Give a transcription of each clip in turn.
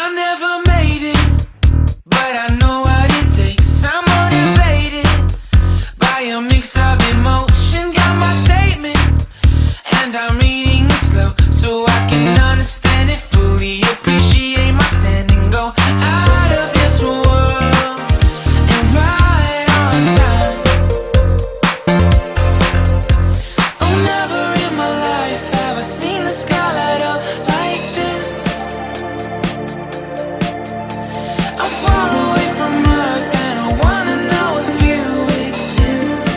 I never made it, but I know what it takes. I'm motivated by a mix of emotion. Got my statement, and I'm reading it slow so I can understand it fully. Appreciate my standing, go out of this world and right on time. Oh, never in my life have I seen the sky light up like this. I'm far away from Earth and I wanna know if you exist.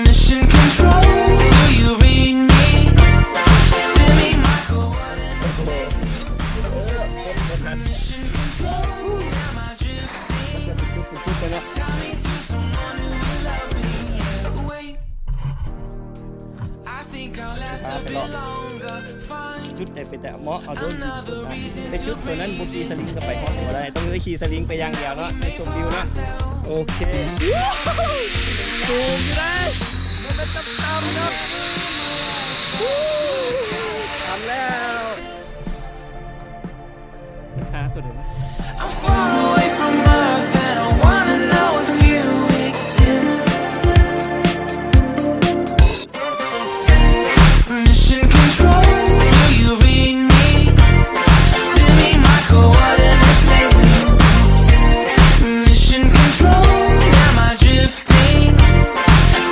Mission control, do you read me? Send me my coordinates. Mission control, am I drifting? Tell me to someone who will love me. Yeah, wait, I think I'll last a bit longer. Fine, ชุดไหนเป็นแต่เหมาะเอาโดน another reason แต่ชุด to ตัวนั้นบุ breathe กีส this ลิงก็ไปห้องหัวได้ต้องได้ขี่สลิงไปอย่างเดียวเนาะในชมวิวเนาะโอเคสูงอยู่ได้มันเป็นต่ำๆเนาะทำแล้วขาตัวเดิม I'm far away from Earth and I wanna know if you exist. Mission control, do you read me? Send me my coordinates lately. Mission control, am I drifting?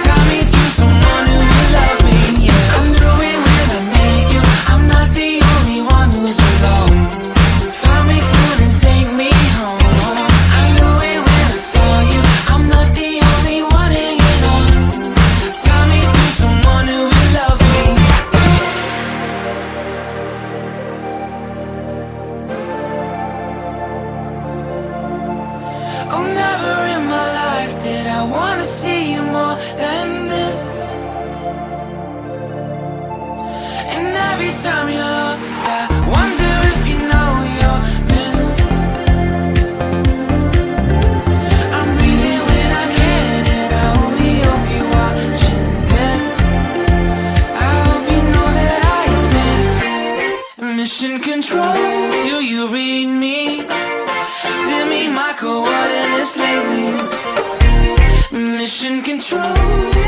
Tell me to someone who will love me. Yeah, I knew it when I met you. I'm not the only one who's alone. Find me soon and take me home. I knew it when I saw you. I'm not the only one hanging on. Tell me to someone who will love me. Oh, never in my life did I wanna see you more than this. And every time you're lost, I wonder if you know you're missed. I'm breathing when I can, and I only hope you're watching this. I hope you know that I exist. Mission control, do you read me? Send me my coordinates lately. Mission control.